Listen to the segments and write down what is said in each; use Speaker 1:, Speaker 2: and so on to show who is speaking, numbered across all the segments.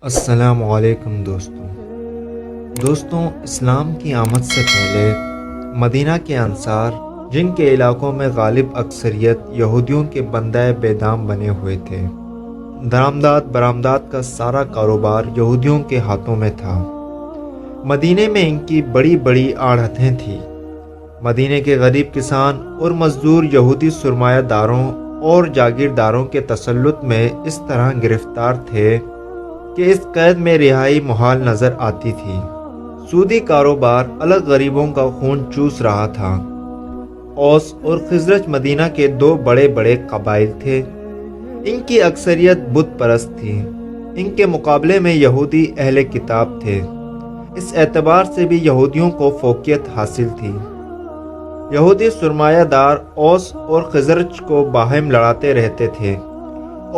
Speaker 1: السلام علیکم دوستوں، اسلام کی آمد سے پہلے مدینہ کے انصار، جن کے علاقوں میں غالب اکثریت یہودیوں کے بندہ بے دام بنے ہوئے تھے، درآمدات برآمدات کا سارا کاروبار یہودیوں کے ہاتھوں میں تھا۔ مدینہ میں ان کی بڑی بڑی آڑھتیں تھیں۔ مدینہ کے غریب کسان اور مزدور یہودی سرمایہ داروں اور جاگیرداروں کے تسلط میں اس طرح گرفتار تھے کہ اس قید میں رہائی محال نظر آتی تھی۔ سودی کاروبار الگ غریبوں کا خون چوس رہا تھا۔ اوس اور خزرج مدینہ کے دو بڑے بڑے قبائل تھے۔ ان کی اکثریت بت پرست تھی۔ ان کے مقابلے میں یہودی اہل کتاب تھے۔ اس اعتبار سے بھی یہودیوں کو فوقیت حاصل تھی۔ یہودی سرمایہ دار اوس اور خزرج کو باہم لڑاتے رہتے تھے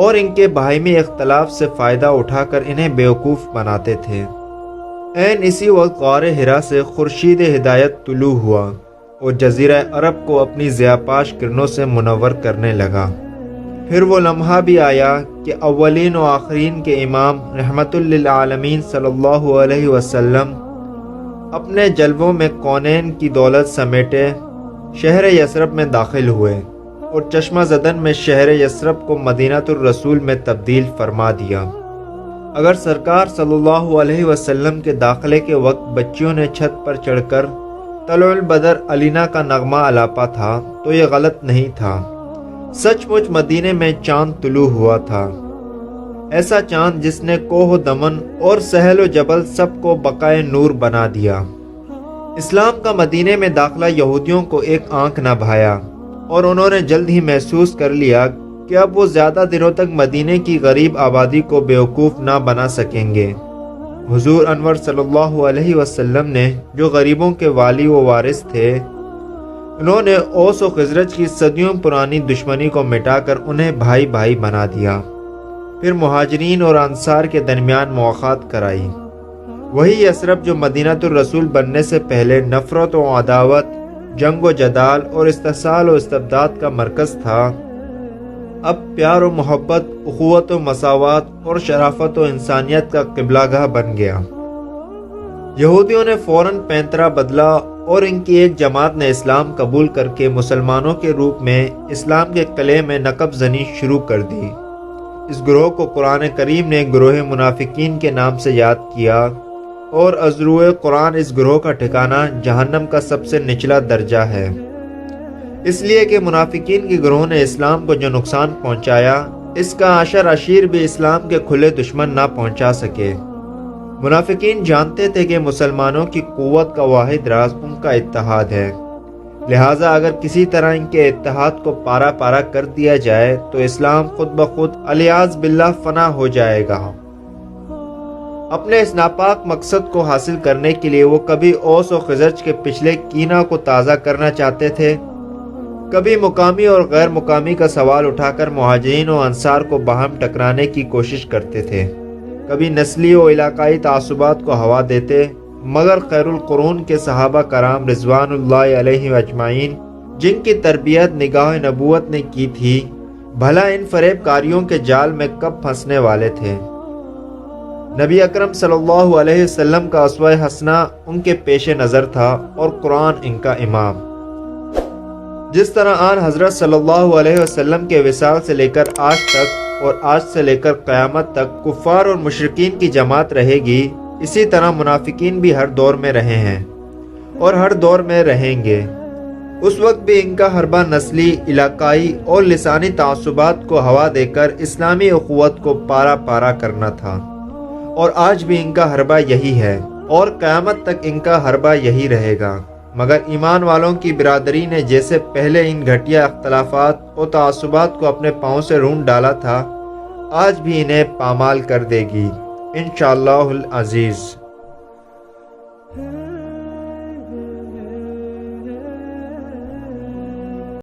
Speaker 1: اور ان کے باہمی اختلاف سے فائدہ اٹھا کر انہیں بیوقوف بناتے تھے۔ اسی وقت غار حرا سے خورشید ہدایت طلوع ہوا اور جزیرہ عرب کو اپنی ضیاء پاش کرنوں سے منور کرنے لگا۔ پھر وہ لمحہ بھی آیا کہ اولین و آخرین کے امام رحمت للعالمین صلی اللہ علیہ وسلم اپنے جلووں میں کونین کی دولت سمیٹے شہر یثرب میں داخل ہوئے اور چشمہ زدن میں شہر یثرب کو مدینۃ الرسول میں تبدیل فرما دیا۔ اگر سرکار صلی اللہ علیہ وسلم کے داخلے کے وقت بچیوں نے چھت پر چڑھ کر طلوع البدر علینا کا نغمہ الاپا تھا تو یہ غلط نہیں تھا۔ سچ مچ مدینے میں چاند طلوع ہوا تھا، ایسا چاند جس نے کوہ و دمن اور سہل و جبل سب کو بقائے نور بنا دیا۔ اسلام کا مدینے میں داخلہ یہودیوں کو ایک آنکھ نہ بھایا اور انہوں نے جلد ہی محسوس کر لیا کہ اب وہ زیادہ دنوں تک مدینے کی غریب آبادی کو بیوقوف نہ بنا سکیں گے۔ حضور انور صلی اللہ علیہ وسلم نے جو غریبوں کے والی و وارث تھے، انہوں نے اوس و خزرج کی صدیوں پرانی دشمنی کو مٹا کر انہیں بھائی بھائی بنا دیا۔ پھر مہاجرین اور انصار کے درمیان مواخات کرائی۔ وہی یثرب جو مدینۃ الرسول بننے سے پہلے نفرت و عداوت، جنگ و جدال اور استحصال و استبداد کا مرکز تھا، اب پیار و محبت، اخوت و مساوات اور شرافت و انسانیت کا قبلہ گاہ بن گیا۔ یہودیوں نے فوراً پینترا بدلا اور ان کی ایک جماعت نے اسلام قبول کر کے مسلمانوں کے روپ میں اسلام کے قلعے میں نقب زنی شروع کر دی۔ اس گروہ کو قرآن کریم نے گروہ منافقین کے نام سے یاد کیا اور از روئے قرآن اس گروہ کا ٹھکانہ جہنم کا سب سے نچلا درجہ ہے، اس لیے کہ منافقین کے گروہ نے اسلام کو جو نقصان پہنچایا، اس کا عشر عشیر بھی اسلام کے کھلے دشمن نہ پہنچا سکے۔ منافقین جانتے تھے کہ مسلمانوں کی قوت کا واحد راز ان کا اتحاد ہے، لہٰذا اگر کسی طرح ان کے اتحاد کو پارا پارا کر دیا جائے تو اسلام خود بخود علیاذ باللہ فنا ہو جائے گا۔ اپنے اس ناپاک مقصد کو حاصل کرنے کے لیے وہ کبھی اوس و خزرج کے پچھلے کینہ کو تازہ کرنا چاہتے تھے، کبھی مقامی اور غیر مقامی کا سوال اٹھا کر مہاجرین و انصار کو باہم ٹکرانے کی کوشش کرتے تھے، کبھی نسلی و علاقائی تعصبات کو ہوا دیتے، مگر خیر القرون کے صحابہ کرام رضوان اللہ علیہ اجمعین، جن کی تربیت نگاہ نبوت نے کی تھی، بھلا ان فریب کاریوں کے جال میں کب پھنسنے والے تھے۔ نبی اکرم صلی اللہ علیہ وسلم کا اسوہ حسنہ ان کے پیش نظر تھا اور قرآن ان کا امام۔ جس طرح آن حضرت صلی اللہ علیہ وسلم کے وصال سے لے کر آج تک اور آج سے لے کر قیامت تک کفار اور مشرکین کی جماعت رہے گی، اسی طرح منافقین بھی ہر دور میں رہے ہیں اور ہر دور میں رہیں گے۔ اس وقت بھی ان کا حربہ نسلی، علاقائی اور لسانی تعصبات کو ہوا دے کر اسلامی اخوت کو پارا پارا کرنا تھا، اور آج بھی ان کا حربہ یہی ہے اور قیامت تک ان کا حربہ یہی رہے گا۔ مگر ایمان والوں کی برادری نے جیسے پہلے ان گھٹیا اختلافات اور تعصبات کو اپنے پاؤں سے رونڈ ڈالا تھا، آج بھی انہیں پامال کر دے گی انشاءاللہ العزیز۔